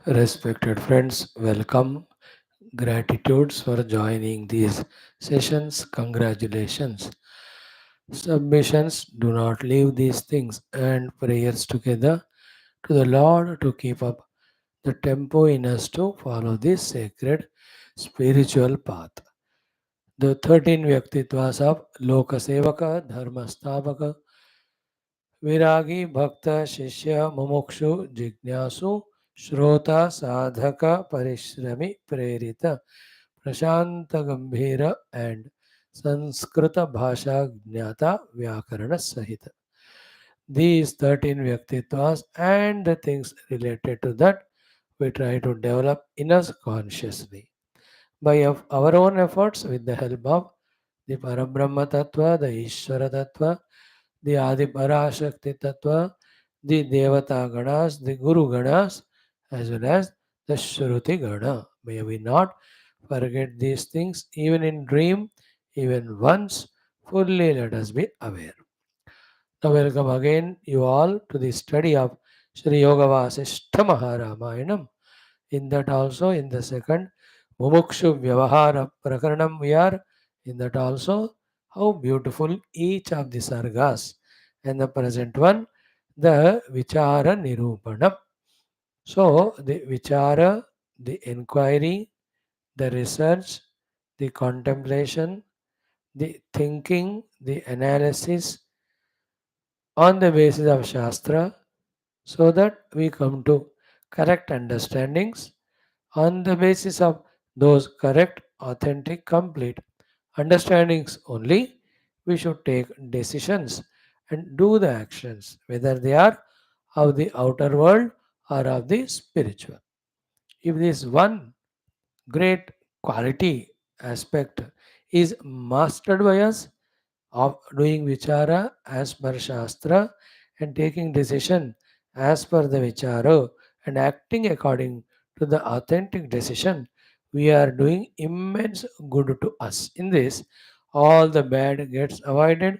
Respected friends, welcome. Gratitudes for joining these sessions. Congratulations. Submissions, do not leave these things, and prayers together to the Lord to keep up the tempo in us to follow this sacred spiritual path. The 13 Vyaktitvas of Lokasevaka, Dharmasthavaka, Viragi, Bhakta, Shishya, Mumukshu, Jignasu, Shrota, Sadhaka, Parishrami, Prerita, Prashanta Gambhira, and Sanskrita Bhasha Jnata Vyakarana Sahita. These 13 Vyaktitvas and the things related to that we try to develop in us consciously. By our own efforts, with the help of the Parabrahma Tattva, the Ishvara Tattva, the Adi Parashakti Tattva, the Devata Ganas, the Guru Ganas, as well as the Shruti Gana. May we not forget these things even in dream, even once. Fully let us be aware. Now, welcome again, you all, to the study of Sri Yoga Vaashishtha Ramayanam. In that also, in the second Mumukshu Vyavahara Prakaranam, we are in that also. How beautiful each of the sargas, and the present one, the Vichara Nirupanam. So, the Vichara, the inquiry, the research, the contemplation, the thinking, the analysis on the basis of Shastra, so that we come to correct understandings. On the basis of those correct, authentic, complete understandings only, we should take decisions and do the actions, whether they are of the outer world or of the spiritual. If this one great quality aspect is mastered by us, of doing vichara as per Shastra and taking decision as per the vichara and acting according to the authentic decision, we are doing immense good to us. In this, all the bad gets avoided,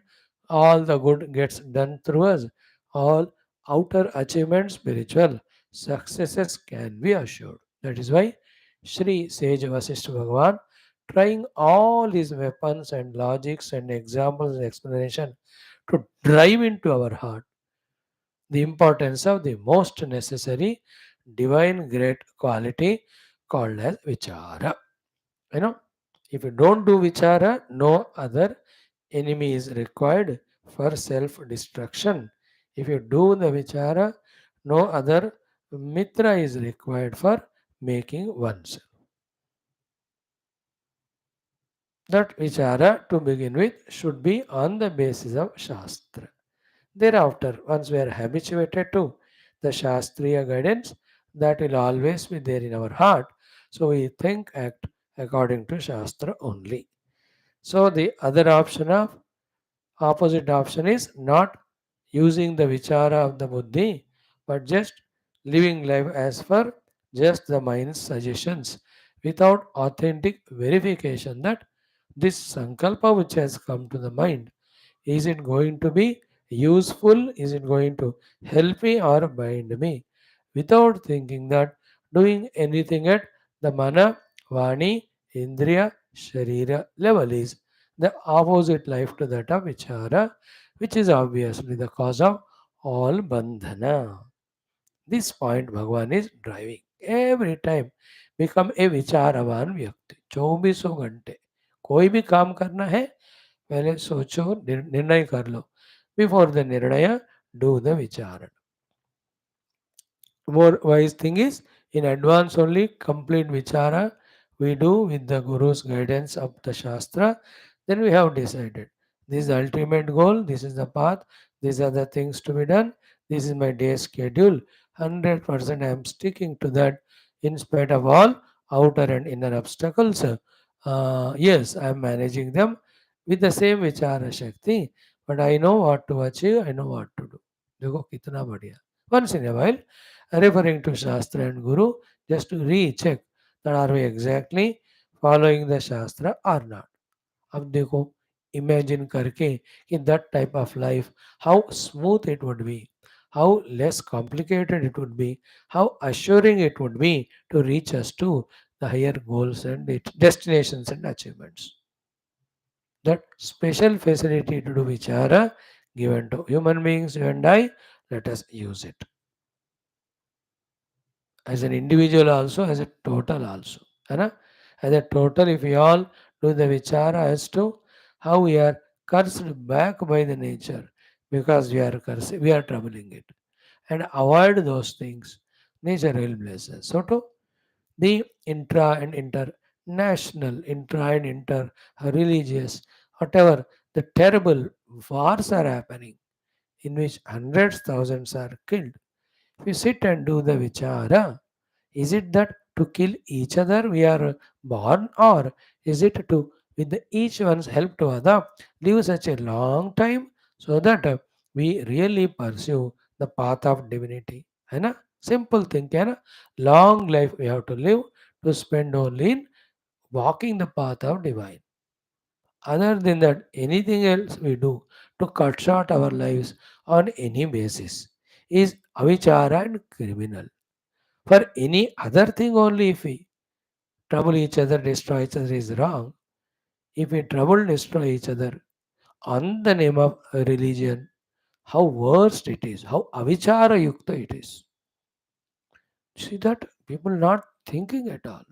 all the good gets done through us, all outer achievements, spiritual successes can be assured. That is why Shri Sage Vasishtha Bhagavan, trying all his weapons and logics and examples and explanation to drive into our heart the importance of the most necessary divine great quality called as vichara. You know, if you don't do vichara, no other enemy is required for self destruction. If you do the vichara, no other mitra is required for making oneself. That vichara, to begin with, should be on the basis of Shastra. Thereafter, once we are habituated to the Shastriya guidance, that will always be there in our heart. So we think, act according to Shastra only. So the other option of opposite option is not using the vichara of the buddhi, but just living life as per just the mind's suggestions without authentic verification that this sankalpa which has come to the mind, is it going to be useful? Is it going to help me or bind me? Without thinking that doing anything at the mana, vani, indriya, sharira level is the opposite life to that of vichara, which is obviously the cause of all bandhana. This point Bhagavan is driving. Every time become a विचारवान व्यक्ति 24 घंटे कोई भी काम करना है पहले सोचो निर्णय कर लो बिफोर द निर्णय डू द विचारण more wise thing is in advance only complete vichara we do with the guru's guidance of the shastra. Then we have decided this is the ultimate goal, this is the path, these are the things to be done, this is my day schedule. 100% I am sticking to that in spite of all outer and inner obstacles. Yes, I am managing them. with the same vichara shakti, but I know what to achieve, I know what to do. देखो कितना बढ़िया. Once in a while, referring to Shastra and Guru, just to recheck that are we exactly following the Shastra or not. अब देखो imagine करके कि that type of life how smooth it would be, how less complicated it would be, how assuring it would be to reach us to the higher goals and destinations and achievements. That special facility to do vichara given to human beings, you and I, let us use it. As an individual also, as a total also. है ना? As a total, if we all do the vichara as to how we are cursed back by the nature because we are troubling it. And avoid those things. Nature will bless us. So to the intra and international, intra and inter religious, whatever the terrible wars are happening in which hundreds, thousands are killed. If you sit and do the vichara, is it that to kill each other we are born, or is it to, with each one's help to other, live such a long time so that we really pursue the path of divinity? है ना? Simple thing, है ना? Long life we have to live to spend only in walking the path of divine. Other than that, anything else we do to cut short our lives on any basis is avichara and criminal. For any other thing only, if we trouble each other, destroy each other is wrong. If we trouble, destroy each other on the name of a religion, how worst it is, how avichara yukta it is. See that people not thinking at all.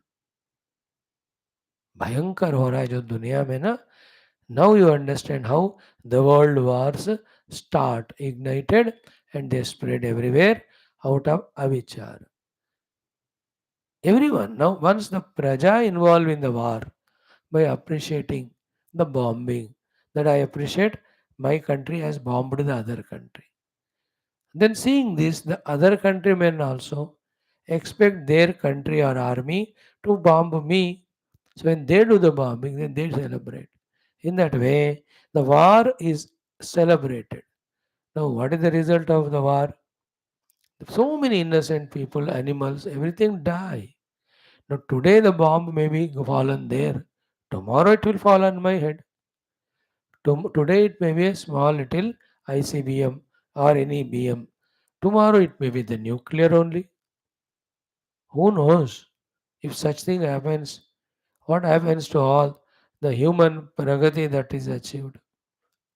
भयंकर हो रहा है जो दुनिया में ना. Now you understand how the world wars start, ignited, and they spread everywhere out of avichara. Everyone now once the praja involved in the war by appreciating the bombing, that I appreciate my country has bombed the other country. Then seeing this, the other countrymen also expect their country or army to bomb me. So when they do the bombing, then they celebrate. In that way, the war is celebrated. Now, what is the result of the war? So many innocent people, animals, everything die. Now, today the bomb may be fallen there. Tomorrow it will fall on my head. Today it may be a small little ICBM or any BM. Tomorrow it may be the nuclear only. Who knows? If such thing happens, what happens to all the human pragati that is achieved?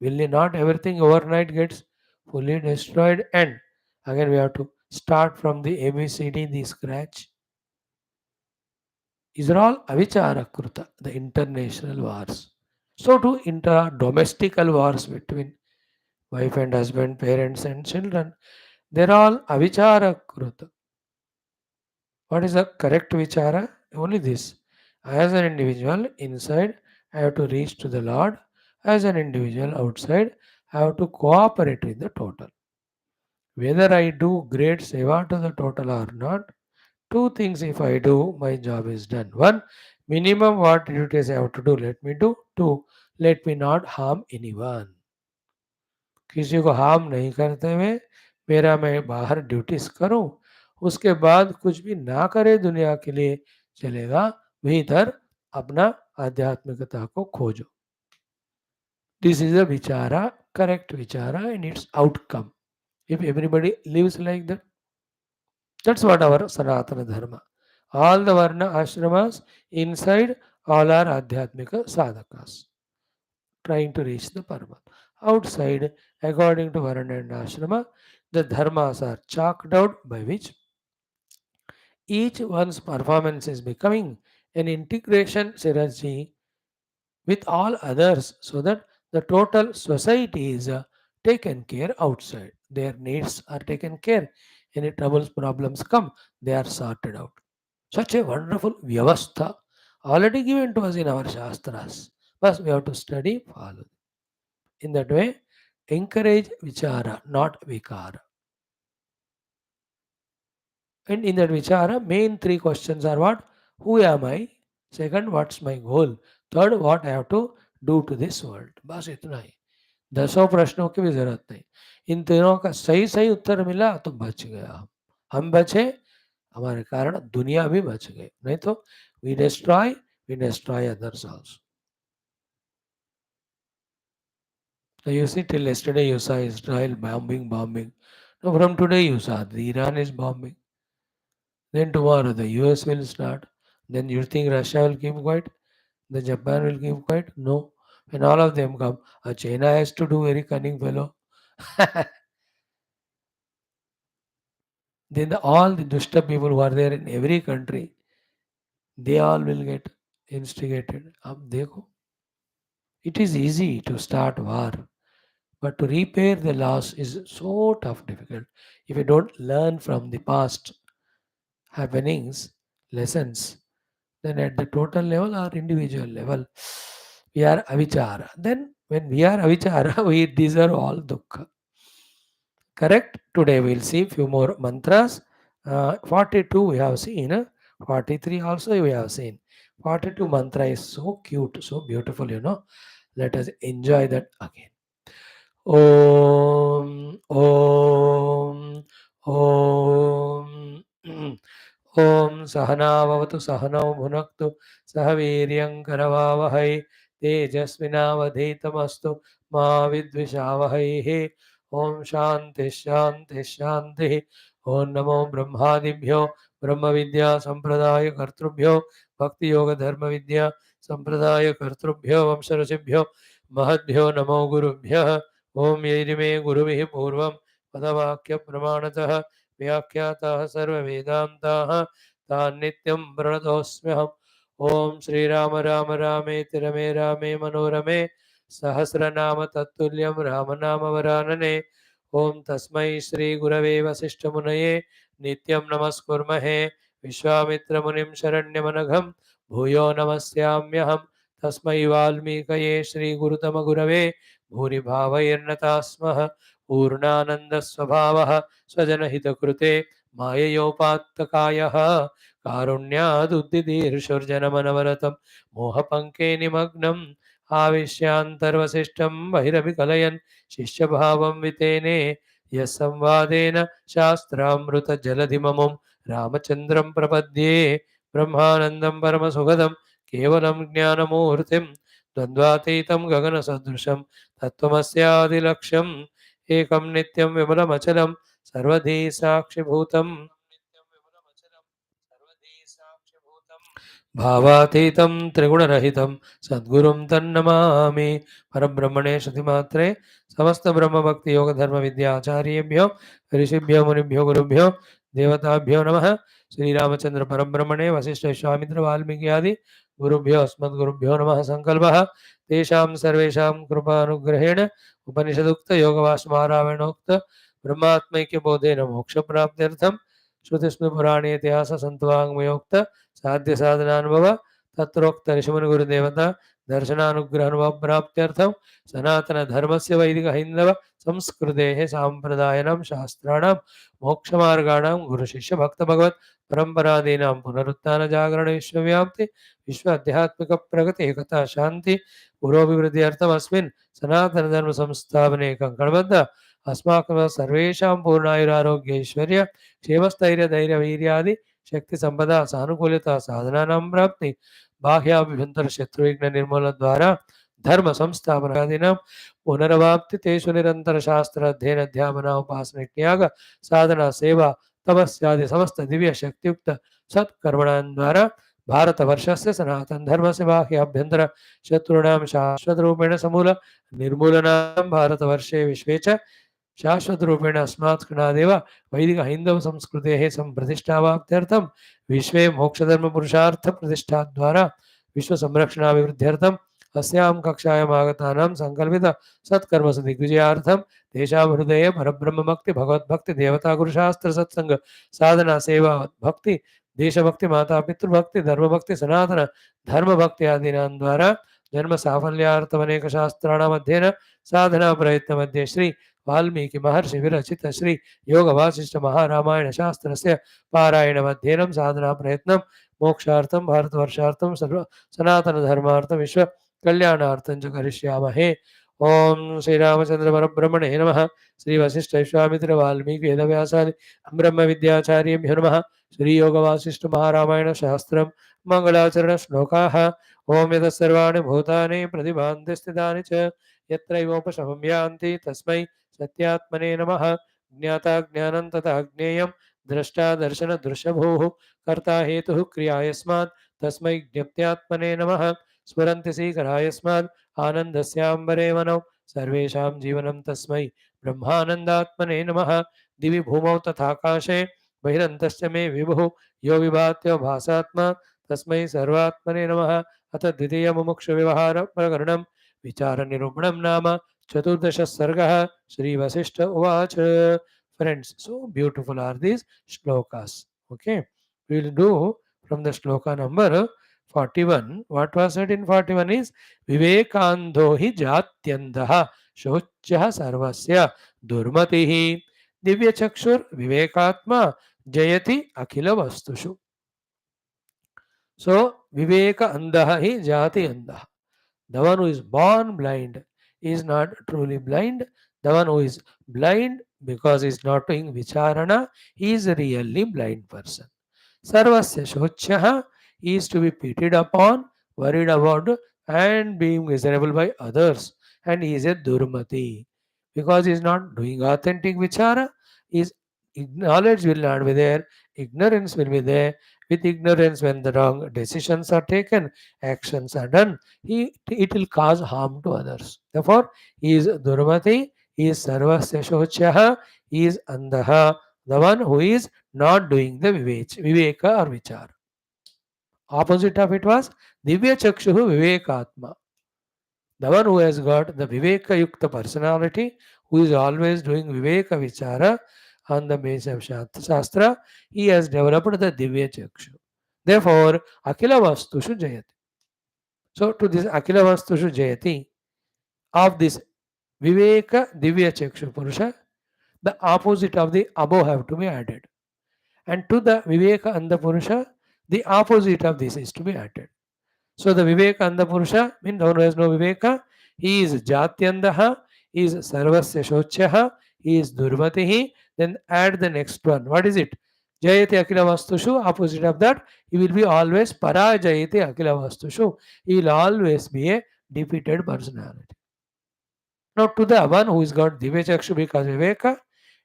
Will not everything overnight gets fully destroyed, and again we have to start from the ABCD, the scratch? These are all avichara kruta, the international wars. So too intra-domestical wars between wife and husband, parents and children, they're all avichara kruta. What is the correct vichara? Only this. As an individual inside, I have to reach to the Lord. As an individual outside, I have to cooperate with the total. Whether I do great seva to the total or not, two things if I do, my job is done. One, minimum what duties I have to do, let me do. Two, let me not harm anyone. किसी को harm नहीं करते हुए मेरा मैं बाहर duties करूं, उसके बाद कुछ भी ना करे दुनिया के लिए चलेगा, भीतर अपना आध्यात्मिकता को खोजो. दिस इज अ विचारा, करेक्ट विचारा and it's outcome. If everybody lives like that, that's what our Sanatan Dharma. All the varna ashramas inside, all are adhyatmika sadhakas trying to reach the Paramatma. Outside, according to Varna and Ashrama, the dharmas are chalked out by which each one's performance is becoming an integration synergy with all others so that the total society is taken care outside. Their needs are taken care. Any troubles, problems come, they are sorted out. Such a wonderful vyavastha already given to us in our shastras. First, we have to study, follow. In that way, encourage vichara, not vikara. And in that vichara, main three questions are what? Who am I? Second, what's my goal? Third, what I have to do to this world, बस इतना ही। 10 प्रश्नों की भी जरूरत नहीं। इन तीनों का सही सही उत्तर मिला तो बच गया। हम बचे, हमारे कारण दुनिया भी बच गई, नहीं तो we destroy others also. So you see, till yesterday you saw Israel bombing. No, from today you saw the Iran is bombing. Then tomorrow the US will start. Then you think Russia will keep quiet? The Japan will keep quiet? No. When all of them come, China has to do very cunning fellow. Then all the dushta people who are there in every country, they all will get instigated. Ab dekho, it is easy to start war, but to repair the loss is so tough, difficult. If you don't learn from the past happenings, lessons, then at the total level or individual level, we are avichara. Then when we are avichara, we deserve all dukkha. Correct? Today we'll see few more mantras. 42 we have seen. 43 also we have seen. 42 mantra is so cute, so beautiful, you know. Let us enjoy that again. Om, Om, Om. Om Sahana Vavatu Sahana Bhunaktu Sahaviryam Karavavahai Tejasvinavadhitamastu Ma Vidvishavahai. Om Shanti Shanti Shanti. Om Namo Brahmadibhyo Brahma Vidya Sampradaya Kartrubhyo Bhakti Yoga Dharma Vidya Sampradaya Kartrubhyo Vamsharasibhyo Mahadbhyo Namo Gurubhyo. Om Yedime Guruvihi Purvam Padavakya Pramanatah व्याख्याताः सर्ववेदान्ताः तान् नित्यं प्रणतोऽस्म्यहम्। ॐ श्रीराम राम रामेति रमे रामे मनोरमे सहस्रनाम तत्तुल्यं रामनामवरानने। ॐ तस्मै श्रीगुरवे वसिष्ठमुनये नित्यं नमस्कुर्महे। विश्वामित्रमुनिं शरण्यमनघं भूयो नमस्याम्यहं। तस्मै वाल्मीकये श्रीगुरुतमगुरवे भूरिभावैर्नताः स्मः। पूर्णानन्दस्वभावः स्वजनहितकृते माययोपात्तकायः कारुण्यादुद्दिदीर्षुर्जनमनवरतं मोहपङ्के निमग्नम् आविश्यान्तर्वसिष्ठं बहिरभिकलयन् शिष्यभावं वितेने यः संवादेन शास्त्रामृतजलधिममुं रामचन्द्रं प्रपद्ये। ब्रह्मानन्दं परमसुखदं केवलं ज्ञानमूर्तिं द्वन्द्वातीतं गगनसदृशं तत्त्वमस्यादिलक्ष्यम् एकं नित्यं विमलमचलं सर्वधी साक्षिभूतम् भावातीतं त्रिगुणरहितं सद्गुरुं तन्नमामि। परब्रह्मणे श्रुतिमात्रे समस्त ब्रह्म भक्ति योग धर्म विद्याचार्येभ्यो ऋषिभ्यो मुनिभ्यो गुरुभ्यो देवताभ्यो नमः। श्रीरामचंद्र परब्रह्मणे वशिष्ठ विश्वामित्र वाल्मीकि आदि गुरुभ्यो अस्मद्गुरुभ्यो नमः। संकल्पः तेषां सर्वेषां कृपानुग्रहेण उपनिषदुक्त योगवास्मारायणोक्त ब्रह्मात्मैक्यबोधेन मोक्षप्राप्त्यर्थं श्रुतिस्मृतिपुराणे इतिहास संतवाङ्मयोक्त साध्य साधनानुभव तत्रोक्त ऋषिमुनि गुरुदेवता दर्शनानुग्रह प्राप्त्यर्थं सनातन धर्मस्य वैदिक हिंदव संस्कृतेः साम्प्रदायिनां शास्त्राणां मोक्षमार्गाणां गुरुशिष्य भक्त भगवत् परंपरादीनां पुनरुत्थान जागरण विश्वव्याप्ति विश्व आध्यात्मिक प्रगति एकता शांति पुरोभिवृद्धि अर्थमस्मिन् सनातन धर्म संस्थापने कंकणबद्ध अस्माकं सर्वेषां पूर्णायुरारोग्य ऐश्वर्य क्षेमस्थैर्य धैर्य वीर्यादि शक्ति संपदा सानुकूलता साधनानां प्राप्ति बाह्याभ्यंतर शत्रुविघ्न निर्मूलन द्वारा धर्म संस्थापनादीनां पुनरवाप्ति तेषु निरंतर शास्त्र अध्ययन अध्यापना उपासना त्याग साधना सेवा तपस्यादि समस्त दिव्य शक्तियुक्त सत्कर्मणां द्वारा भारत वर्षस्य सनातन धर्म से बाह्याभ्यंतर शत्रूणां शाश्वत रूपेण समूल निर्मूलनार्थं भारत वर्षे विश्वे च शाश्वत रूपेण अस्मात् कणादेव वैदिक हिंदव संस्कृतेः संप्रतिष्ठावाप्त्यर्थं विश्वे मोक्षधर्म पुरुषार्थ प्रतिष्ठा द्वारा विश्व संरक्षणाभिवृद्ध्यर्थं अस्यां कक्षायाम् आगतानां संकल्पित सत्कर्म दिग्विजयार्थं तेषां हृदये परब्रह्म भक्ति भगवद्भक्ति देवता गुरुशास्त्र सत्संग साधना सेवा भक्ति देशभक्ति माता पितृभक्ति धर्मभक्ति सनातन धर्म भक्ति आदीनां द्वारा जन्म साफल्यार्थम अनेक शास्त्राणाम् अध्ययन साधना प्रयत्न मध्ये श्री वाल्मीकि महर्षि विरचित श्री योग वासिष्ठ महारामायण शास्त्रस्य पारायण अध्ययनं साधना प्रयत्नं मोक्षार्थं भारतवर्षार्थं सर्व सनातन धर्मार्थं विश्व कल्याणार्थं च करिष्यामहे। ओम श्री रामचंद्र परब्रह्मणे नमः। श्री वशिष्ठ विश्वामित्र वाल्मीकि वेदव्यासादि ब्रह्म विद्याचार्येभ्यो नमः। श्री योग वासिष्ठ महारामायण शास्त्रम मंगलाचरण श्लोकाः। ओम यतः भूतानि प्रतिभान्ति स्थितानि च यत्रैवोपशमं यान्ति तस्मै सत्यात्मने नमः। ज्ञाता ज्ञानं तथा ज्ञेयं द्रष्टा दर्शन दृश्यभूः कर्ता हेतुः क्रिया यस्मात् तस्मै ज्ञप्त्यात्मने नमः। स्फुरन्ति श्रीकरा यस्मात् आनन्दस्याम्बरे वनौ सर्वेषां जीवनं तस्मै ब्रह्मानन्दात्मने नमः। दिवि भूमौ तथाकाशे बहिरन्तश्च मे विभुः यो विभात्यो भासात्मा तस्मै सर्वात्मने नमः। अथ द्वितीय मुमुक्षु व्यवहार प्रकरणं विचारनिरूपणं नाम चतुर्दश सर्गः। श्री वशिष्ठ उवाच. Friends, so beautiful are these shlokas. Okay, we will do from the shloka number 41. What was said in 41 is Vivekandho hi jatyandaha shochya sarvasya durmatihi divya chakshur vivekatma jayati akhila vastushu. So Viveka andaha hi jati andaha. The one who is born blind is not truly blind. The one who is blind because he is not doing vicharana, he is a really blind person. Sarvasya shochyaha, he is to be pitied upon, worried about, and being miserable by others. And he is a durmati because he is not doing authentic vichara. His knowledge will not be there, ignorance will be there. With ignorance, when the wrong decisions are taken, actions are done, it will cause harm to others. Therefore, he is durmati, he is sarvasya shochyaha, he is andaha, the one who is not doing the viveka or vichara. Opposite of it was divya chakshuhu vivekatma, the one who has got the viveka yukta personality, who is always doing viveka vichara on the basis of shastra, he has developed the divya chakshu. Therefore, akila vastushu jayati. So, to this akila vastushu jayati of this viveka divya chakshu purusha, the opposite of the above have to be added. And to the viveka and the purusha, the opposite of this is to be added. So the viveka and the purusha means the one who has no viveka, he is jatyandaha, he is sarvasya shochyaha, he is durmatihi. Then add the next one. What is it? Jayati akila vastushu, opposite of that, he will be always parajayati akila vastushu. He will always be a defeated personality. Now to the one who is got divya chakshu because viveka,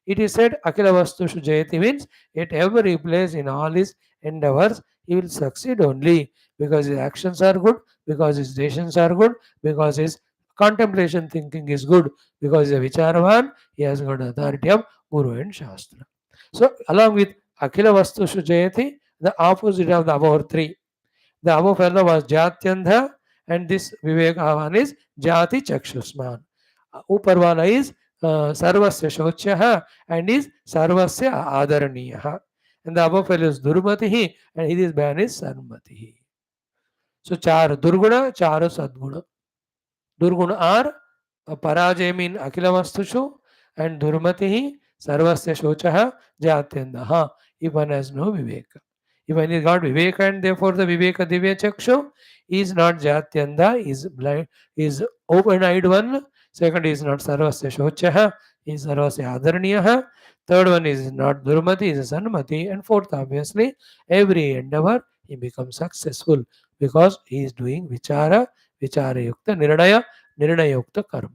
it is said akila vastushu jayati means at every place in all his endeavors he will succeed only because his actions are good, because his decisions are good, because his contemplation thinking is good, because he is a vicharavan, he has got authority of Guru and Shastra. So along with akila vastushu jayati, the opposite of the above three. The above fellow was Jatyandha and this Vivekavan is Jati Chakshusman. Upar wala is Sarvasya Shochyaha and is Sarvasya Adaraniyaha. And the above fellow is Durmatihi and his ban is Sarmatihi. So char Durguna, char Sadguna. Durguna are Parajay mean Akila Vastushu and Durmatihi Sarvasya Shochaha Jatyandaha. If one has no Viveka. If one is got Viveka and therefore the Viveka Divya Chakshu is not Jatyanda, is blind, is open-eyed one. Second is not Sarvasya Shochaha, is Sarvasya Adarniyaha. Third one is not Durmati, is Sanmati. And fourth, obviously, every endeavor he becomes successful because he is doing Vichara, Vichara Yukta Nirnaya, Nirnaya Yukta Karma.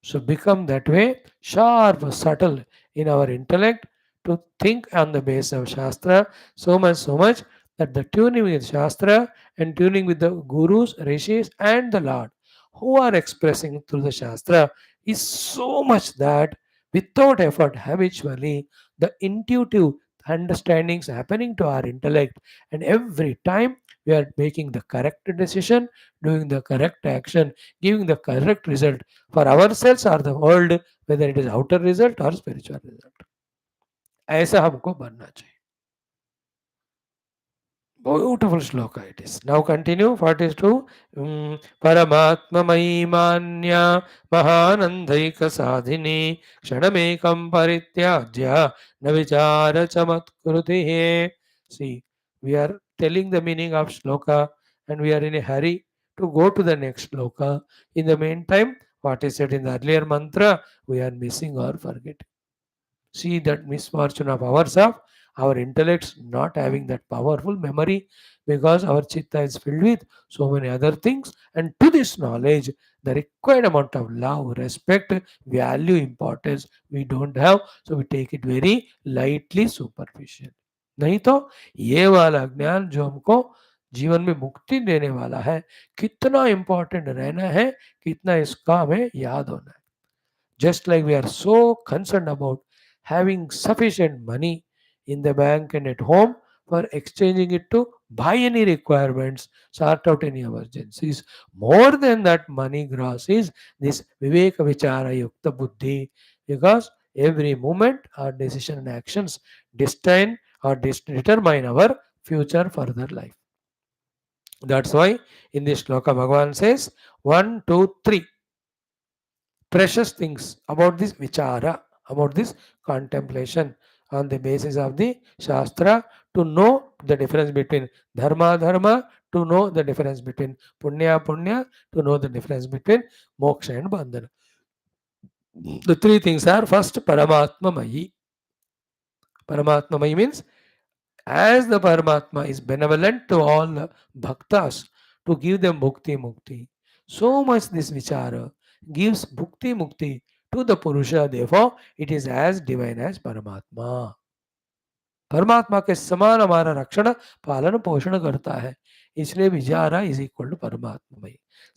So become that way sharp, subtle in our intellect to think on the basis of Shastra so much that the tuning with Shastra and tuning with the Gurus, Rishis and the Lord who are expressing through the Shastra is so much that without effort habitually the intuitive understandings happening to our intellect and every time we are making the correct decision, doing the correct action, giving the correct result for ourselves or the world, whether it is outer result or spiritual result. ऐसा हमको बनना चाहिए. Beautiful shloka it is. Now continue. 42. Paramatma manya mahanandaika sadhini kshanamekam parityajya navichara chamatkrutihe. See, we are telling the meaning of shloka and we are in a hurry to go to the next sloka. In the meantime, what is said in the earlier mantra, we are missing or forgetting. See that misfortune of ours of our intellects not having that powerful memory because our chitta is filled with so many other things, and to this knowledge the required amount of love, respect, value, importance we don't have, so we take it very lightly, superficial. नहीं तो ये वाला ज्ञान जो हमको जीवन में मुक्ति देने वाला है, कितना इंपॉर्टेंट रहना है, कितना इसका हमें याद होना है. Just like we are so concerned about having sufficient money in the bank and at home for exchanging it to buy any requirements, sort out any emergencies. More than that money gross is this Viveka Vichara Yukta Buddhi, because every moment our decision and actions destine or determine our future further life. That's why in this shloka Bhagavan says 1, 2, 3 precious things about this vichara, about this contemplation on the basis of the Shastra, to know the difference between dharma, dharma, to know the difference between punya, punya, to know the difference between moksha and bandhana. The three things are: first, Paramatma Mayi. Paramatma Mayi means as the Paramatma is benevolent to all the bhaktas to give them bhukti mukti, so much this vichara gives bhukti mukti to the Purusha. Therefore, it is as divine as Paramatma. परमात्मा के समान हमारा रक्षण पालन पोषण करता है, इसलिए विचारा इज इक्वल टू परमात्मा.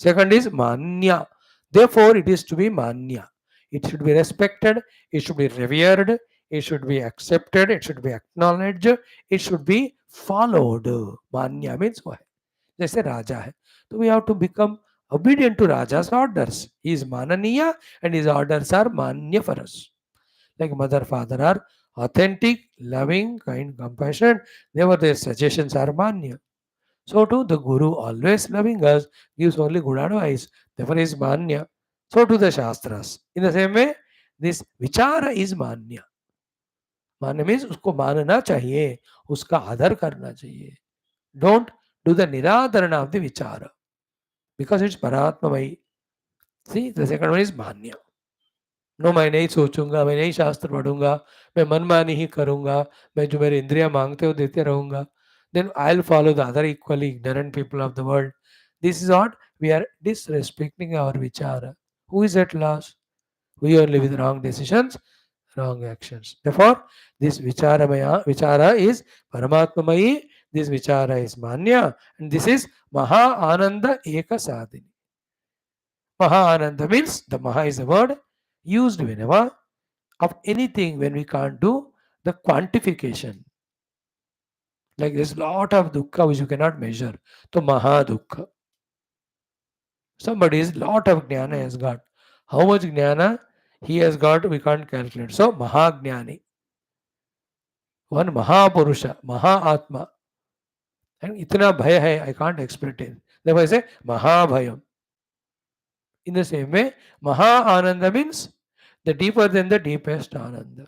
सेकंड इज मान्या. Therefore it is to be मान्या. It should be respected, it should be revered, it should be accepted, it should be acknowledged, it should be followed. Manya means what? जैसे राजा है तो we have to become obedient to Raja's orders. He is mananiya and his orders are manya for us. Like mother, father are authentic, loving, kind, compassionate. Never their suggestions are manya. So too the Guru, always loving us, gives only good advice. Therefore is manya. So to the Shastras. In the same way, this vichara is manya. मान्य means उसको मानना चाहिए, उसका आदर करना चाहिए. Don't do the niradharana of the vichara because it's paratmamai. See, the second one is manya. No मैं नहीं सोचूंगा, मैं नहीं शास्त्र पढ़ूंगा, मैं मनमानी ही करूंगा, मैं जो मेरे इंद्रियां मांगते हो देते रहूंगा. Then I'll follow the other equally ignorant people of the world. This is what we are disrespecting our vichara. Who is at loss? We only with wrong decisions, wrong actions. Therefore, this vichara is Paramatmamayi, this vichara is Manya, and this is Maha Ananda Eka Sadhini. Maha Ananda means the Maha is a word used whenever of anything when we can't do the quantification. Like there's a lot of dukkha which you cannot measure. So Maha Dukkha. Somebody's lot of jnana has got. How much jnana he has got, we can't calculate. So Mahajnani. One Mahapurusha, Mahatma. And itna bhaya hai, I can't explain it. Therefore I say Mahabhayam. In the same way, Maha Ananda means the deeper than the deepest Ananda,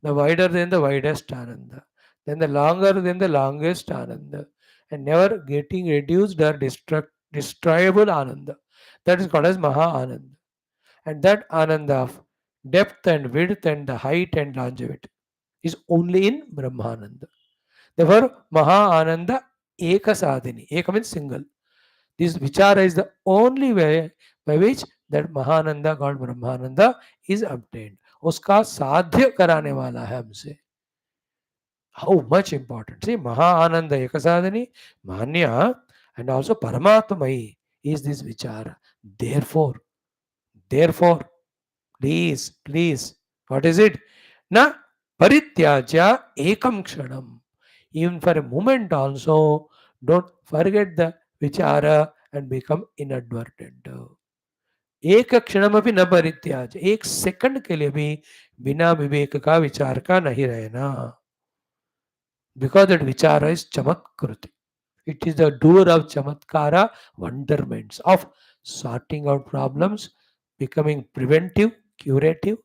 the wider than the widest Ananda, then the longer than the longest Ananda, and never getting reduced or destroyable Ananda. That is called as Maha Ananda. And that Ananda of depth and width and the height and longevity is only in Brahmananda. Therefore, Maha Ananda Eka Sadhini. Eka means single. This vichara is the only way by which that Mahananda God Brahmananda is obtained. उसका साध्य कराने वाला है हमसे. How much important. See, Mahananda Ekasadhani, Manya, and also Paramatmai is this vichara. Therefore, please, what is it? Na parityaja ekam kshanam. Even for a moment also, don't forget the vichara and become inadvertent. एक क्षणमपि न परित्याज. एक second के लिए भी बिना विवेक का विचार का नहीं रहना. Because that vichara is chamatkriti. It is the doer of chamatkara, wonderments of sorting out problems, becoming preventive, curative,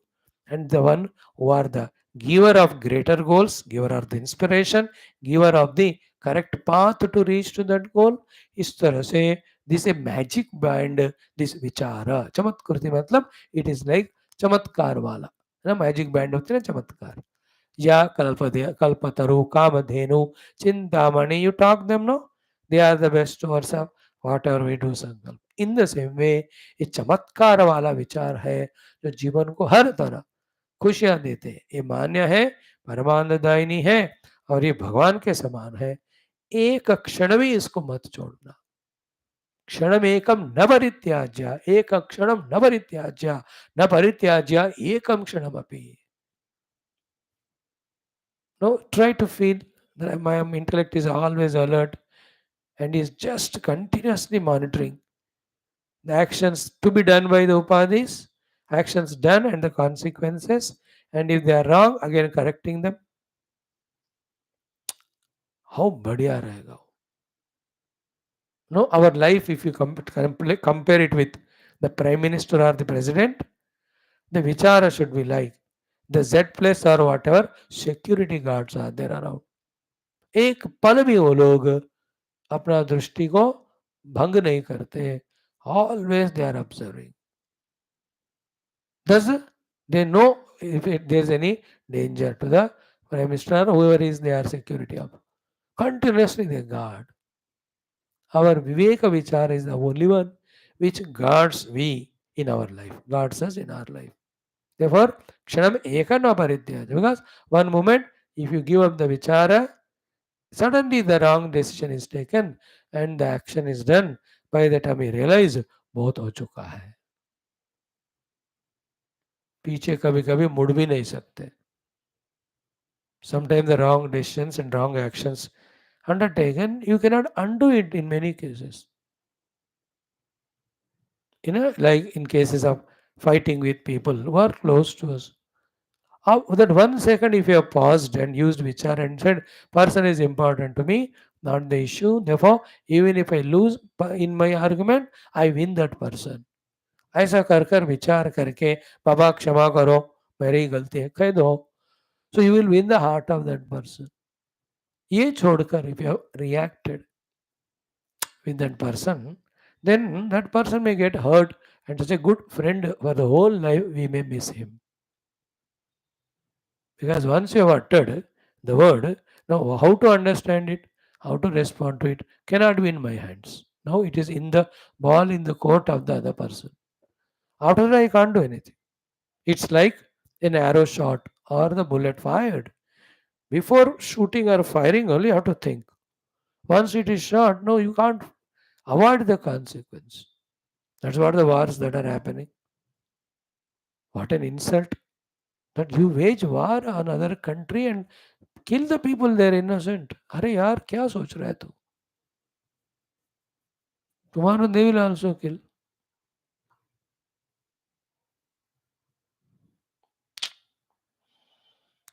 and the one who are the giver of greater goals, giver of the inspiration, giver of the correct path to reach to that goal. इस तरह से This a magic band, this vichara. Chamatkriti matlab it is like chamatkar wala. Na magic band होते हैं ना चमत्कार. या कल्पतरु Kamdhenu Chintamani. You talk them, no? They are the best stewards of whatever we do संकल्प. In the same way, ये चमत्कार वाला विचार है जो जीवन को हर तरह खुशियां देते हैं. ये मान्य है, परमानंददायिनी है और ये भगवान के समान है. एक क्षण भी इसको मत छोड़ना. क्षणमेकं न परित्याज्य, एक क्षणं न परित्याज्य, न परित्याज्य एकं क्षणमपि. No, try to feel that my intellect is always alert and is just continuously monitoring the actions to be done by the upadhis, actions done and the consequences, and if they are wrong, again correcting them. How बढ़िया रहेगा. No, our life, if you compare it with the prime minister or the president, the vichara should be like the Z place or whatever security guards are there around. एक पल भी वो लोग अपना दृष्टि को भंग नहीं करते. Always they are observing. Thus, they know if there is any danger to the prime minister or whoever is their security of. Continuously they guard. Our Viveka Vichara is the only one which guards we in our life, guards us in our life. Therefore, Kshanam Eka na Parityaja. Because one moment, if you give up the Vichara, suddenly the wrong decision is taken and the action is done. By the time we realize, बहुत हो चुका है. पीछे कभी कभी मुड़ भी नहीं सकते. Sometimes the wrong decisions and wrong actions undertaken, you cannot undo it in many cases. Like in cases of fighting with people who are close to us. That 1 second, if you have paused and used vichar and said, person is important to me, not the issue. Therefore, even if I lose in my argument, I win that person. ऐसा कर कर विचार करके बाबा क्षमा करो मेरी गलती है कह दो. So you will win the heart of that person. ये छोड़कर if you have reacted with that person, then that person may get hurt and such a good friend for the whole life we may miss him. Because once you have uttered the word, now how to understand it, how to respond to it cannot be in my hands. Now it is in the ball in the court of the other person. After that I can't do anything. It's like an arrow shot or the bullet fired. Before shooting or firing, only you have to think. Once it is shot, no, you can't avoid the consequence. That's what the wars that are happening. What an insult that you wage war on another country and kill the people there innocent. अरे यार क्या सोच रहा है तू? Tomorrow they will also kill.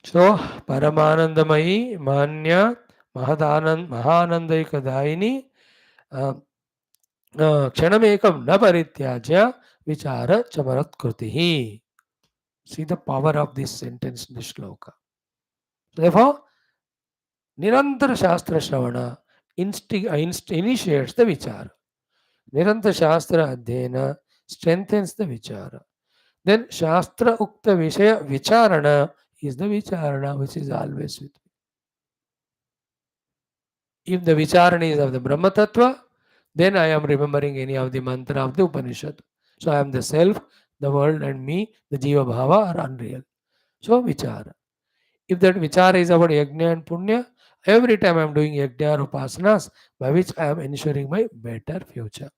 So Paramanandamayi Manya Mahanandaikadaini Kshanamekam na parityaja vichara chamaratkrutihi. See the power of this sentence in this shloka. Therefore, Nirantara Shastra Shravana initiates the vichara. Nirantara Shastra Adhyayana strengthens the vichara. Then Shastra Ukta Vishaya Vicharana is the vicharana which is always with me. If the vicharana is of the Brahma Tattva, then I am remembering any of the mantra of the Upanishad. So I am the self, the world and me, the Jiva Bhava are unreal. So vichara. If that vichara is about yajna and punya, every time I am doing yajna or upasanas, by which I am ensuring my better future.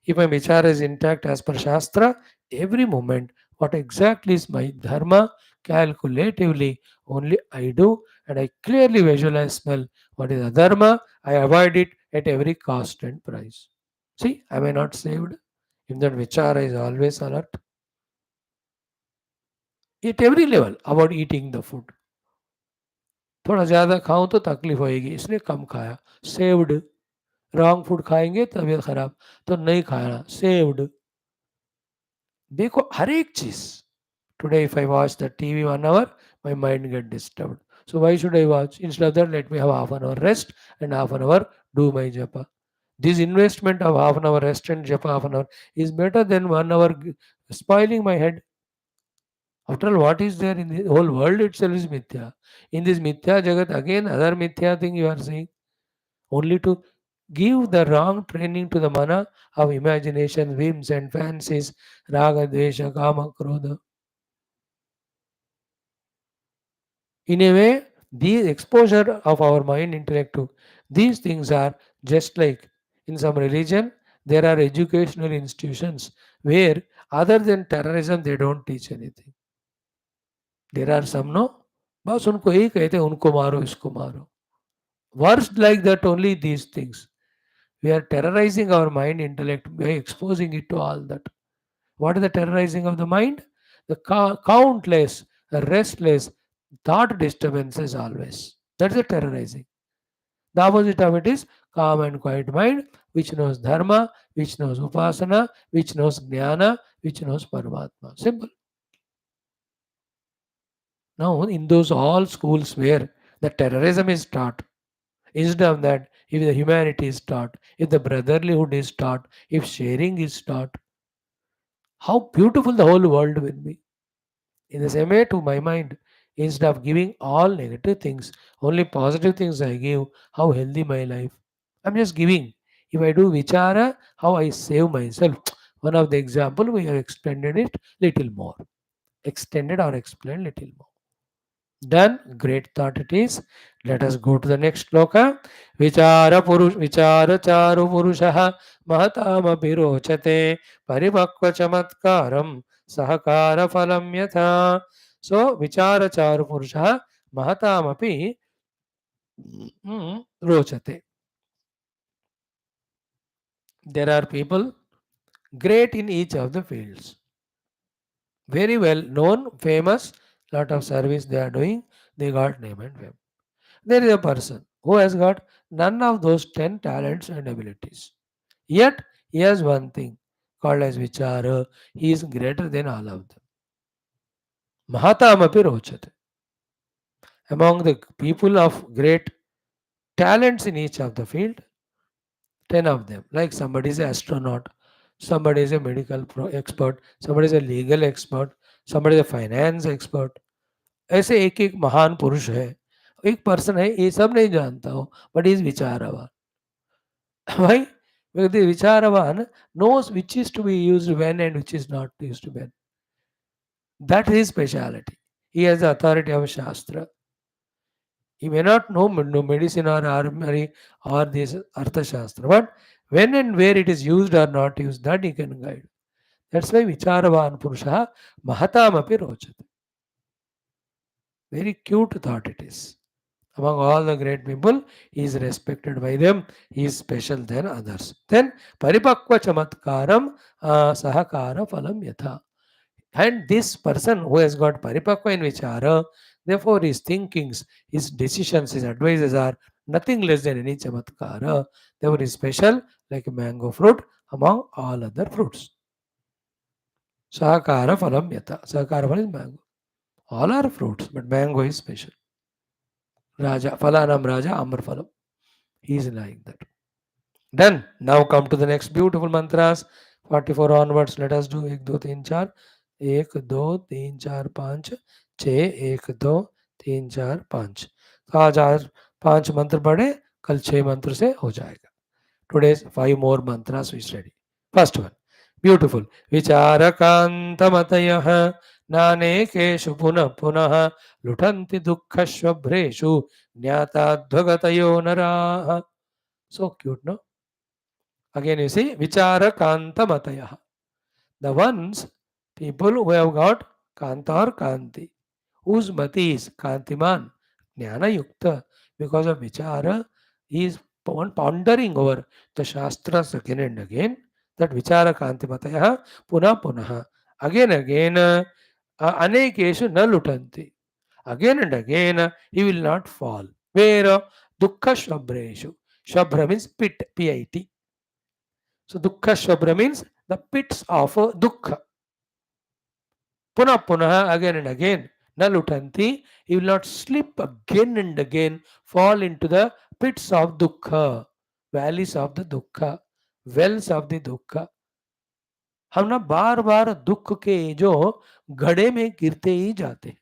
If my vichara is intact as per Shastra, every moment, what exactly is my dharma, calculatively, only I do, and I clearly visualize, smell what is adharma, I avoid it at every cost and price. See, am I not saved? If that vichara is always alert. At every level, about eating the food. थोड़ा ज़्यादा खाऊं तो तकलीफ होएगी इसलिए कम खाया. Saved. Wrong food खाएंगे तबीयत खराब तो नहीं खाना. सेव्ड. देखो हर एक चीज. Today if I watch the TV 1 hour, my mind get disturbed. So why should I watch? Instead of that, let me have half an hour rest and half an hour do my japa. This investment of half an hour rest and japa half an hour is better than 1 hour spoiling my head. After all, what is there in the whole world itself is mithya. In this mithya jagat, again, other mithya thing you are saying, only to give the wrong training to the mana of imagination, whims and fancies, raga, dvesha, kama, krodha. In a way, the exposure of our mind intellect to these things are just like in some religion, there are educational institutions where other than terrorism they don't teach anything. There are some no, बस उनको यही कहते हैं उनको मारो इसको मारो. Worst like that only these things. We are terrorizing our mind intellect by exposing it to all that. What is the terrorizing of the mind? The countless, restless thought disturbances always. That's the terrorizing. The opposite of it is calm and quiet mind, which knows dharma, which knows upasana, which knows jnana, which knows paramatma. Simple. Now, in those all schools where the terrorism is taught, instead of that, if the humanity is taught, if the brotherlyhood is taught, if sharing is taught, how beautiful the whole world will be. In the same way, to my mind, instead of giving all negative things, only positive things I give, how healthy my life. I'm just giving. If I do vichara, how I save myself. One of the example we have extended it little more. Extended or explained little more. Done. Great thought it is. Let us go to the next shloka. Vichara charu purushaha mahatama pirochate parivakva chamatkaram sahakara phalam yatha. So vichara charu purushaha mahatamapi rochate. There are people great in each of the fields. Very well known, famous, lot of service they are doing. They got name and fame. There is a person who has got none of those 10 talents and abilities. Yet, he has one thing called as vichara. He is greater than all of them. Mahatamapi rochate. Among the people of great talents in each of the field, 10 of them. Like somebody is an astronaut, somebody is a medical expert, somebody is a legal expert, somebody is a finance expert. ऐसे एक एक महान पुरुष है. एक person है, ये सब नहीं जानता हो, बट इज विचारवान. Why? Because the Vicharavan knows which is to be used when and which is not used when. That is his speciality. He has the authority of Shastra. He may not know medicine or armory or this Artha Shastra, but when and where it is used or not used, that he can guide. That's why Vicharavan Purusha Mahatam api Rochate. Very cute thought it is. Among all the great people, he is respected by them. He is special than others. Then paripakva chamatkaram sahakara phalam yatha. And this person who has got paripakva in vichara, therefore his thinkings, his decisions, his advices are nothing less than any chamatkara. Therefore he is special like a mango fruit among all other fruits. Sahakara phalam yatha. Sahakara phalam is mango. All are fruits, but mango is special. Raja, Phalanam Raja, Amar Phalam. He is like that. Done. Now come to the next beautiful mantras. 44 onwards. Let us do 1, 2, 3, 4. 1, 2, 3, 4, 5. 6, 1, 2, 3, 4, 5. तो आज 5 मंत्र पढ़े, कल 6 मंत्र से हो जाएगा. Today's 5 more mantras we study. First one. Beautiful. विचारकान्तमतयः नानेकेषु पुनः पुनः लुठन्ति दुःखश्वभ्रेषु ज्ञाताध्वगतयो नराः. So cute, no? Again you see, vicharakantamatayah. The ones, people who have got kanta or kanti, whose mati is kantiman, jnana yukta, because of vichara, he is pondering over the shastras again and again, that vichara kantimatayah punah punah. Again, anekeshu na lutanti. Again and again, he will not fall. Where? Dukkha shvabreshu. Shvabra means pit, P-I-T. So dukkha shvabra means the pits of dukkha. Punah punah, again and again. Na lutanti, he will not slip again and again, fall into the pits of dukkha. Valleys of the दुख, Wales of the दुख. हम ना बार बार दुख के जो घड़े में गिरते ही जाते हैं,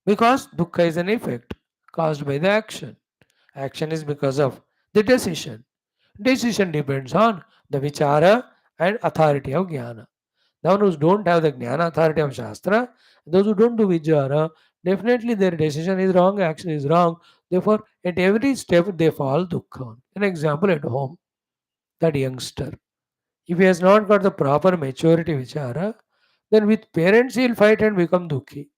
बिकॉज दुख is an effect caused by the action. Action is because of the decision. Decision depends on the vichara and authority of jnana. The one who don't have the jnana authority of shastra, those who don't do vichara, definitely their decision is wrong, action is wrong. Therefore, at every step they fall dukkha. An example at home, that youngster, if he has not got the proper maturity vichara, then with parents he'll fight and become dukhi.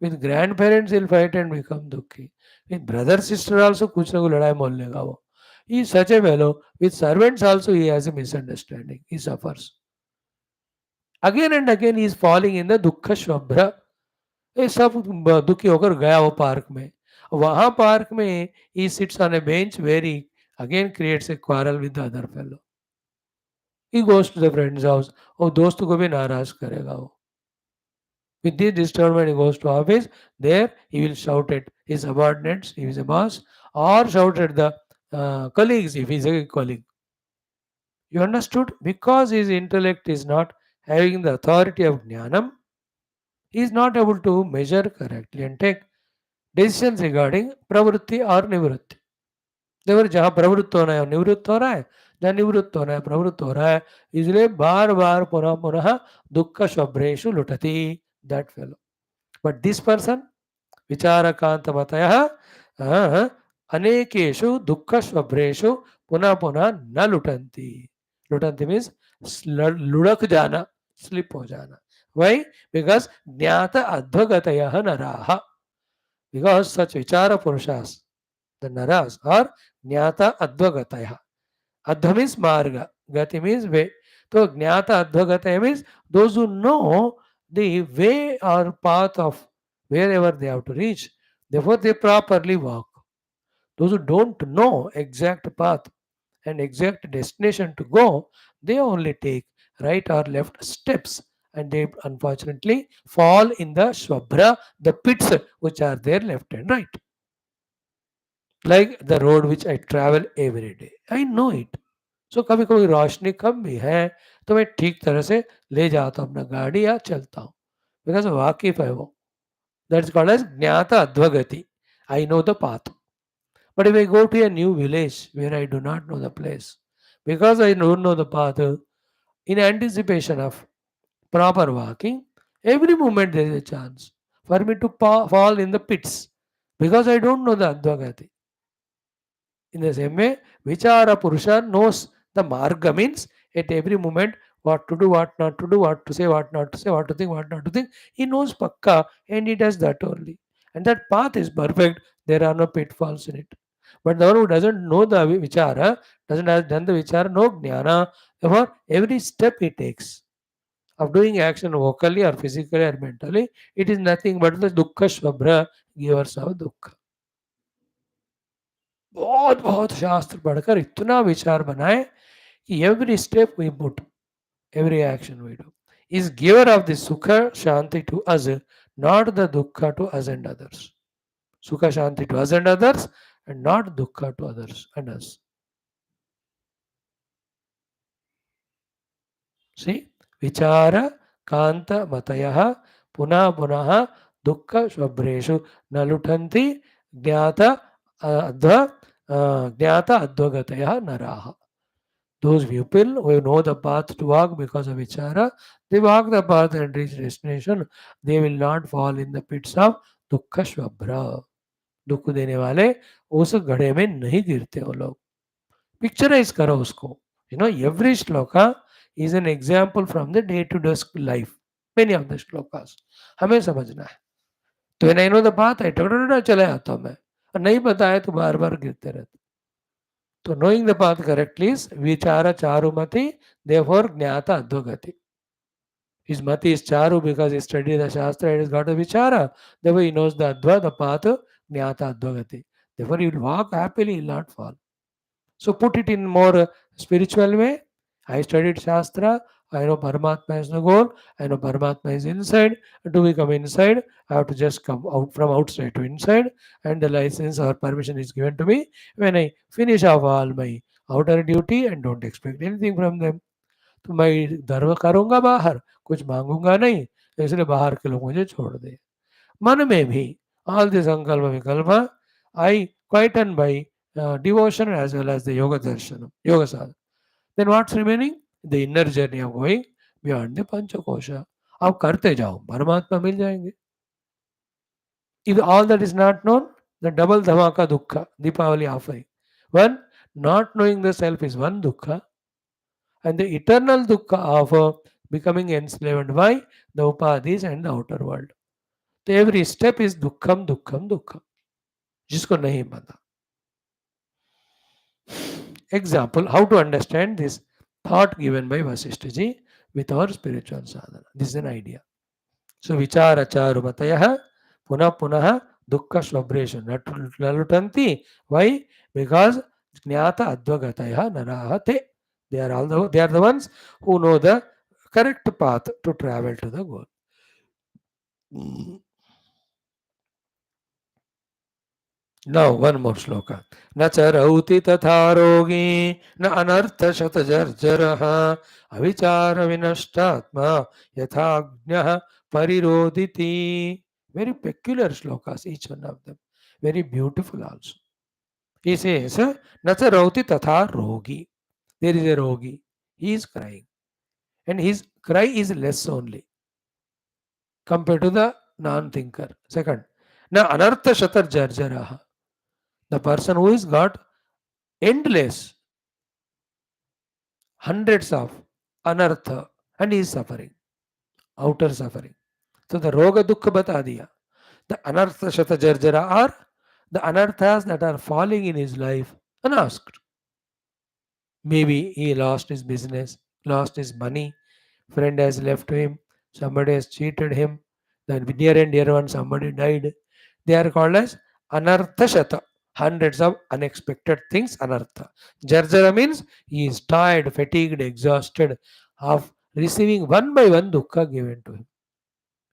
With grandparents he'll fight and become dukhi. With brother sister also कुछ ना कुछ लड़ाई मोल लेगा वो. He is such a fellow. With servants also he has a misunderstanding. He suffers. Again and again he is falling in the दुख शोभ्र. ये सब दुखी होकर गया वो पार्क में. वहां पार्क में he sits on a bench where he again creates a quarrel with the other fellow. He goes to the friend's house. और दोस्त को भी नाराज करेगा वो. With this disturbance, he goes to office. There, he will shout at his subordinates if he is a boss, or shout at the colleagues if he is a colleague. You understood? Because his intellect is not having the authority of jnanam, he is not able to measure correctly and take decisions regarding pravrutti or nivrutti. देखो जहाँ प्रवृत्त होना है निवृत्त हो रहा है, जहाँ निवृत्त होना है प्रवृत्त हो रहा है, इसलिए बार बार पुनः पुनः दुख शोभ्रेषु लुटती. That fellow. But this person विचारकांतमतयः अनेकेषु दुःखस्वभ्रेषु पुनः पुनः न लुटन्ति. लुटन्ति मीन्स लुढ़क जाना, स्लिप हो जाना. Why? Because ज्ञात अध्वगतयः नराः. Because such vichara purushas, the naras, are ज्ञात अध्वगतयः. Adha means marga, gati means way. So jnata advagata means those who know the way or path of wherever they have to reach. Therefore, they properly walk. Those who don't know exact path and exact destination to go, they only take right or left steps, and they unfortunately fall in the swabhra, the pits which are there left and right. Like the road which I travel every day. I know it. सो कभी कभी रोशनी कम भी है तो मैं ठीक तरह से ले जाता हूँ अपना गाड़ी या चलता हूँ, बिकॉज वाकिफ है वो. दैट्स कॉल्ड एज ज्ञात अध्वगति. I know the path. But if I go to a new village where I do not know the place, because I don't know the path, in anticipation of proper walking, every moment there is a chance for me to fall in the pits because I don't know the Advagati. In the same way, Vichara Purusha knows the Marga, means at every moment what to do, what not to do, what to say, what not to say, what to think, what not to think. He knows Pakka and he does that only. And that path is perfect. There are no pitfalls in it. But the one who doesn't know the Vichara, doesn't have done the Vichara, no Jnana, therefore every step he takes of doing action vocally or physically or mentally, it is nothing but the Dukkha Shvabhra, givers of Dukkha. बहुत बहुत शास्त्र पढ़कर इतना विचार बनाए कि every step we put, every action we do is giver of the सुख शांति टू अस, नॉट द दुख टू अस एंड अदर्स. सुख शांति to us and others and not दुख to others and us. See विचार कांत मतयः पुनः पुनः दुख स्वभ्रेषु न लुठन्ति ज्ञात ज्ञात अध्वगतयः नराः. Those people who know the path to walk because of vichara, they walk the path and reach destination. They will not fall in the pits of दुख स्वभ्र. दुख देने वाले उस गड्ढे में नहीं गिरते वो लोग. पिक्चराइज करो उसको. You know, every shloka is an example from the day to day life. Many of the shlokas हमें समझना है. तो when I know the path, I चला जाता हूँ मैं, और नहीं पता है तो बार बार गिरते रहते. So knowing the path correctly is vichara charumati, therefore jnata advagati. His mati is charu because he studied the shastra, he has got a vichara. Therefore he knows the adva, the path, jnata advagati. Therefore he will walk happily, he will not fall. So put it in more spiritual way. I studied shastra, I know Paramatma is the goal. I know Paramatma is inside. To become inside, I have to just come out from outside to inside, and the license or permission is given to me when I finish off all my outer duty and don't expect anything from them. तो मैं धर्म करूंगा बाहर, कुछ मांगूंगा नहीं, इसलिए बाहर के लोग मुझे छोड़ दे. मन में भी all the sankalpa vikalpa I quieten by devotion as well as the yoga darshanam, yoga sadhana. Then what's remaining? The inner journey of going beyond the panchakosha. आप करते जाओ, परमात्मा मिल जाएंगे. If all that is not known, the double dhamaka dukkha, Deepavali offering. One, not knowing the self is one dukkha, and the eternal dukkha of becoming enslaved by the upadhis and the outer world. So every step is dukkham, dukkham, dukkham. जिसको नहीं पता. Example, how to understand this thought given by Vaashishtha ji with our spiritual sadhana. This is an idea. So vichara charumataya punah punah dukkha svabresha nalutanti. Why? Because jnata advagataya narahate. They are the ones who know the correct path to travel to the goal. Now, one more shloka. Na charauti tatha rogi na anartha shatajarjaraha avichara vinashtatma yathagnya pariroditi. Very peculiar shlokas, each one of them. Very beautiful also. He says, na charauti tatha rogi. There is a rogi. He is crying. And his cry is less only compared to the non-thinker. Second, na anartha shatajarjaraha. The person who is got endless, hundreds of anartha and he is suffering, outer suffering. So the roga dukkha bata diya. The anartha shata jarjara are the anarthas that are falling in his life unasked. Maybe he lost his business, lost his money, friend has left him, somebody has cheated him, then near and dear one somebody died. They are called as anartha shata. Hundreds of unexpected things, anartha. Jarjara means he is tired, fatigued, exhausted of receiving one by one dukkha given to him.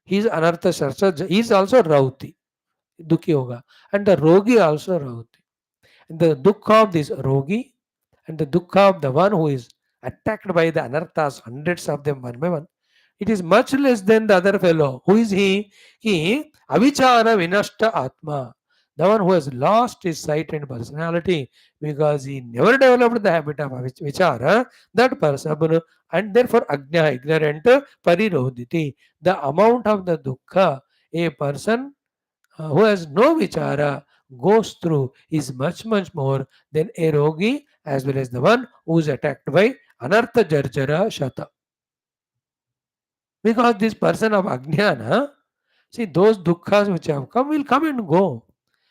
He is anartha shata. He is also rauti, dukhi hoga. And the rogi also rauti. And the dukkha of this rogi and the dukkha of the one who is attacked by the anarthas, hundreds of them one by one, it is much less than the other fellow. Who is he? He avichara vinashta atma, the one who has lost his sight and personality because he never developed the habit of vichara, that person, and therefore agnya, ignorant, parirodhiti, the amount of the dukkha a person who has no vichara goes through is much, much more than a rogi as well as the one who is attacked by anartha jarjara shata. Because this person of ajnana, see, those dukkhas which have come will come and go.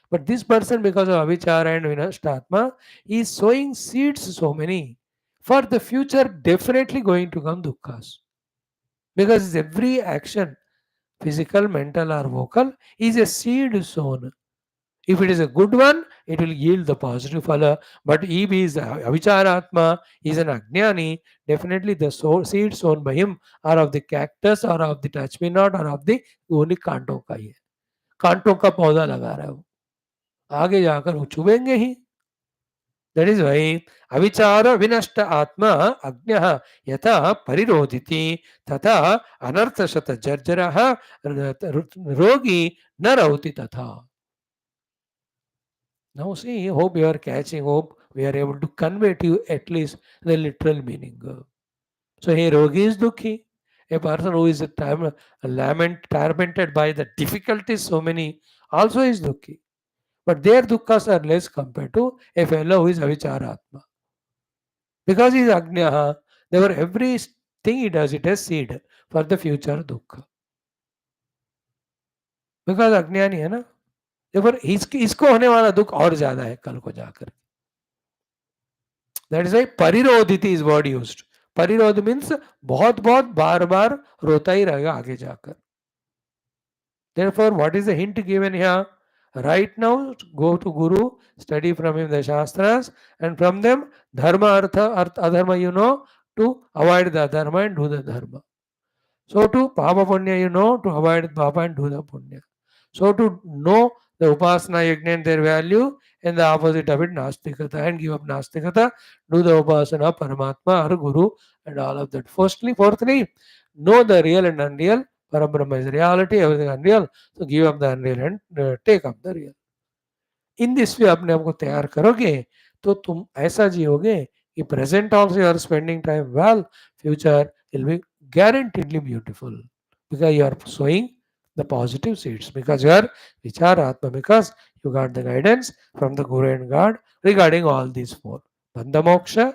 But this person, because of avichara and vinashtatma, is sowing seeds so many. For the future, definitely going to come dukkhas. Because every action, physical, mental, or vocal, is a seed sown. If it is a good one, it will yield the positive phala. But if he is avicharatma, he is an ajnani, definitely the seed sown by him are of the cactus or of the touch me not or of the only कांटों का ही है. कांटों का पौधा लगा रहा है वो, आगे जाकर वो चुभेंगे ही. That is why avichara vinashta atma agnya yatha parirodhiti tata anartha shata jarjaraha rogi narauti tatha. Now see, hope you are catching, hope we are able to convey to you at least the literal meaning. So here Rogi is Dukhi, a person who is tormented by the difficulties so many also is Dukhi. But their Dukkhas are less compared to a fellow who is Avicharatma. Because he is Agnya, therefore every thing he does, it has seed for the future Dukkha. Because Agnani है ना, therefore इसको होने वाला दुख और ज्यादा है कल को जाकर. That is why परिरोधिति is word used. परिरोध means बहुत बहुत बार बार रोता ही रहेगा आगे जाकर. Therefore, what is the hint given here? Right now, go to Guru, study from him the Shastras, and from them, Dharma, Artha, Adharma, you know, to avoid the dharma and do the dharma. So to papa punya, to avoid papa and do the punya. So to know the upasana yajna and their value, and the opposite of it nastikata, and give up nastikata, do the upasana paramatma or guru and all of that. Fourthly, know the real and unreal. Parabrahma is reality, everything unreal. So give up the unreal and take up the real. In this way अपने आप को तैयार करोगे तो तुम ऐसा जियोगे कि present also you are spending time well, future will be guaranteedly beautiful because you are sowing the positive seeds, because you are vicharatma, because you got the guidance from the guru and god regarding all these four: bandha moksha,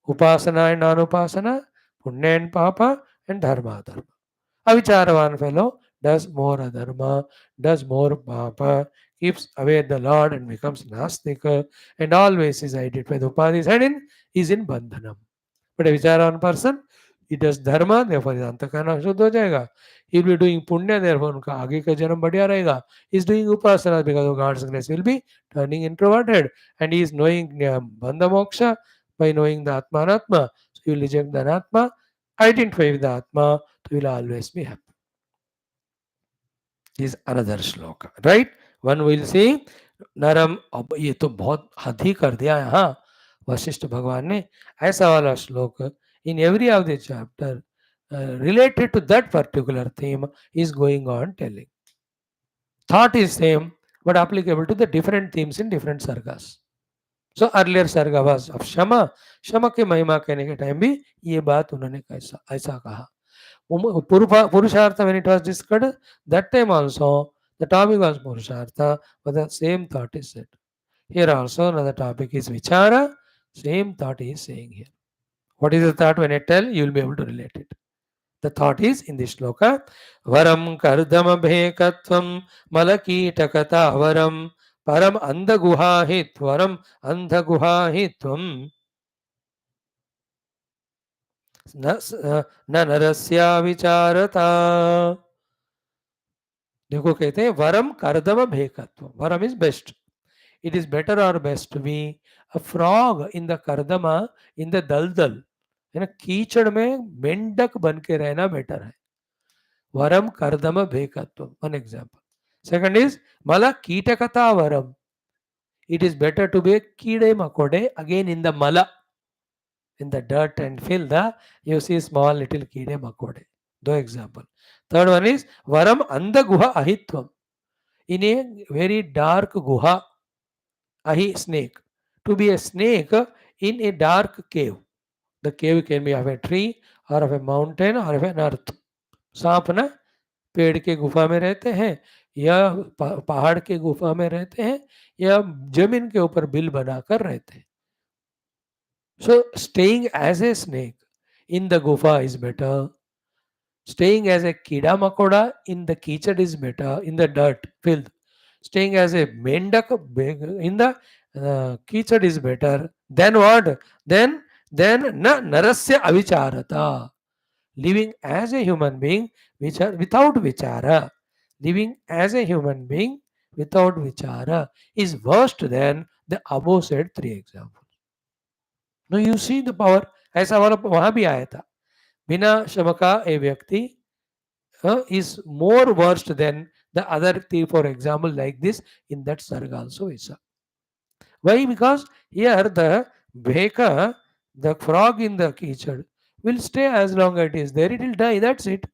upasana and non-upasana, punya and papa, and dharma dharma. A vicharavan fellow does more adharma, does more papa, keeps away the Lord and becomes nastika, and always is identified with upadhis and is in bandhanam. But a vicharavan person, he does dharma, therefore his antakarna शुद्ध हो जाएगा. He will be doing punya, therefore उनका आगे का जन्म बढ़िया रहेगा. He is doing upasana because of God's grace will be turning introverted, and he is knowing bandha moksha by knowing the atma anatma. So he will reject the anatma, identify with the atma, so he will always be happy. Is another shloka, right? One will say नरम. अब ये तो बहुत हद ही कर दिया यहाँ वशिष्ठ भगवान ने. ऐसा वाला श्लोक in every of the chapter related to that particular theme is going on telling. Thought is same but applicable to the different themes in different sargas. So earlier sarga was of Shama. Shama के महिमा कहने के time भी ये बात उन्होंने ऐसा कहा. Purushartha, when it was discussed, that time also the topic was Purushartha, but the same thought is said. Here also another topic is Vichara, same thought is saying here. What is the thought? When I tell, you will be able to relate it. The thought is in this shloka, Varam Kardama Bhekatvam Malakītakata Varam Param Andhaguha Hitvaram Andhaguha Hitvam न नरस्या विचारता. देखो कहते हैं वरम कर्दम भेकत्व. वरम is best. It is better or best to be a frog in the कर्दमा, in the दलदल, है ना, कीचड़ में मेंढक बन के रहना बेटर है. वरम कर्दम भेकत्व, वन एग्जाम्पल. सेकंड इज मला कीटकता वरम. It is better to be कीड़े मकोड़े अगेन इन द मला, in the dirt and filth, you see small little kide makode. Do example. Third one is varam andha guha ahitvam. In a very dark guha, ahi snake. To be a snake in a dark cave. The cave can be of a tree or of a mountain or of an earth. सांप ना पेड़ के गुफा में रहते हैं या पहाड़ के गुफा में रहते हैं या जमीन के ऊपर बिल बनाकर रहते हैं. So staying as a snake in the gufa is better. Staying as a kida makoda in the kichad is better, in the dirt, filth. Staying as a mendak in the kichad is better. Then what? Then na narasya avicharata. Living as a human being without vichara. Living as a human being without vichara is worse than the above said three examples. No you see the power. ऐसा वाला वहां भी आया था. बिना श्रम का ए व्यक्ति is more worst than the other three, for example, like this in that sarga also is. Why? Because here the bheka, the frog in the kichad, will stay as long as it is there, it will die, that's it.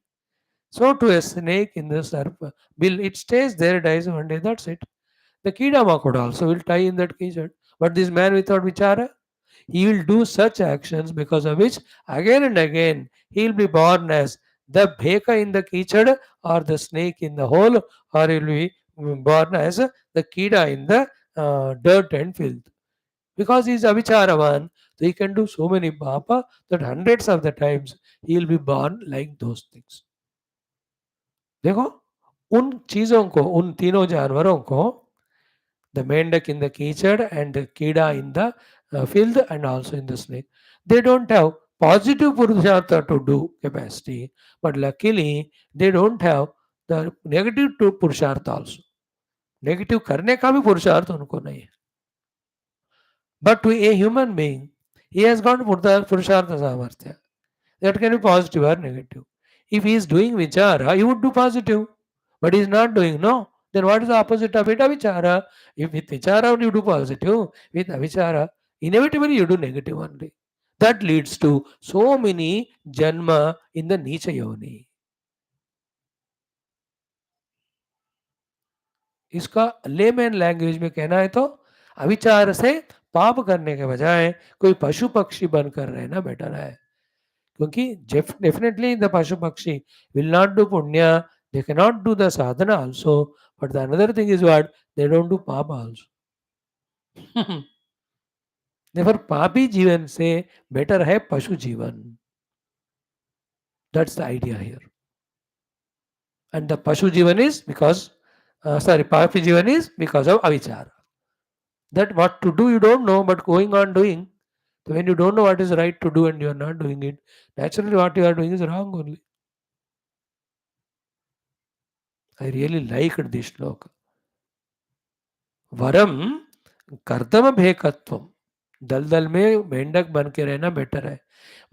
So to a snake in the sarp bill, it stays there, dies one day, that's it. The kida makoda also will die in that kichad. But this man without vichara, he will do such actions because of which again and again he will be born as the bheka in the kichad or the snake in the hole, or he will be born as the kida in the dirt and filth. Because he is avicharavan, so he can do so many papa that hundreds of the times he will be born like those things. देखो उन चीजों को, उन तीनों जानवरों को, the mendak in the kichad and the kida in the filth and also in the snake, they don't have positive purushartha to do capacity, but luckily they don't have the negative to purushartha also. Negative करने का भी पुरुषार्थ उनको नहीं है. But to a human being, He has got Purushartha Samarthya. That can be positive or negative. If he is doing Vichara, he would do positive. But he is not doing, no. Then what is the opposite of it? Avichara. If with Vichara you do positive, with Avichara, inevitably you do negative only. That leads to so many Janma in the Nicha Yoni. इसका layman language में कहना है तो अविचार से पाप करने के बजाय कोई पशु पक्षी बनकर रहना बेटर है क्योंकि डेफिनेटली द पशु पक्षी विल नॉट डू पुण्य they can not do the Sadhana also but the another thing is what they don't do पाप आल्सो देवर पापी जीवन से बेटर है पशु जीवन that's the idea here and the पशु जीवन इज बिकॉज sorry papi जीवन is because of avichara that what to do you don't know but going on doing so when you don't know what is right to do and you are not doing it naturally what you are doing is wrong only. I really liked this shloka. वरम कर्दम भेकत्वम दलदल में मेंढक बन के रहना better है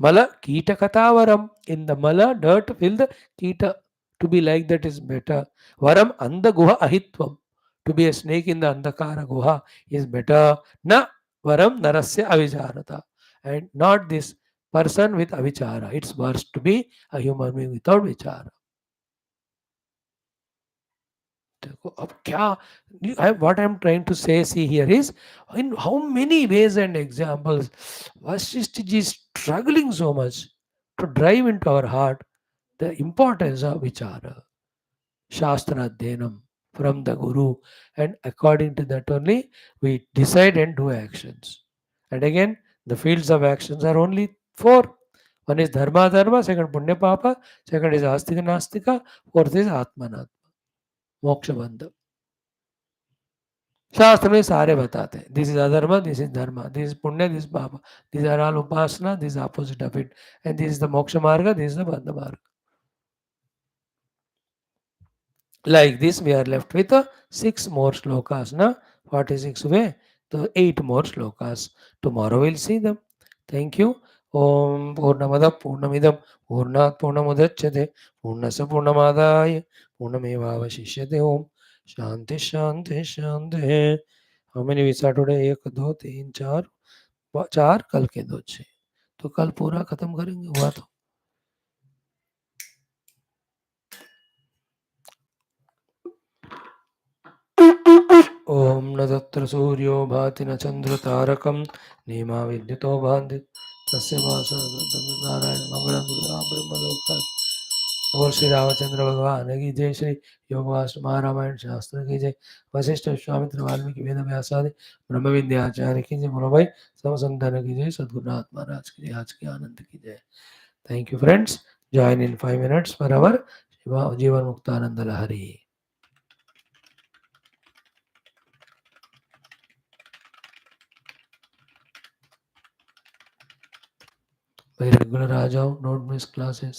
मल कीटकतावरम in the मल dirt fill the कीट to be like that is better varam andha guha ahitvam to be a snake in the andhakara guha is better na varam narasya avicharata and not this person with avichara it's worse to be a human being without vichara. देखो अब क्या what I'm trying to say see here is in how many ways and examples Vaashishtha ji is struggling so much to drive into our heart the importance of vichara, Shastra Adhenam from the Guru, and according to that only we decide and do actions. And again, the fields of actions are only four. One is Dharma Dharma, second Punya Papa, second is Astika Nastika, fourth is Atmanatma, Moksha Bandha. शास्त्र में सारे बताते हैं this is adharma this is dharma this is punya this paap this are all upasana this opposite of it and this is the moksha marg this is the बद्ध मार्ग. Like this, we are left with 6 more shlokas. Na? 46 way, so 8 more shlokas. Tomorrow we'll see them. Thank you. Om Purnamada Purnamidam Purnat Purnamudachyate Purnasa Purnamadaya Purnameva Vashishyate Om Shanti Shanti Shanti. How many weeks are today? 1 2 3 4 4 कल के 2 6 तो कल पूरा खत्म करेंगे हुआ तो ओम न तत्र सूर्यो भाति न चंद्र तारकम नेमा विद्युतो भान्ति तस्य नारायण मंगलम ब्रह्मलोक बोल श्री रामचंद्र भगवान की जय. श्री योगवास्ट महारामायण शास्त्र की जय. वशिष्ठ विश्वामित्र वाल्मीकि वेद व्यास आदि ब्रह्म विद्याचार्य की जय. बोलो भाई सब संतान की जय. सद्गुरुनाथ महाराज की जय. आज के आनंद की जय. Thank you friends. Join in 5 minutes for our जीवन मुक्तानंद लहरी. भाई रेगुलर आ जाओ, डोंट मिस क्लासेस.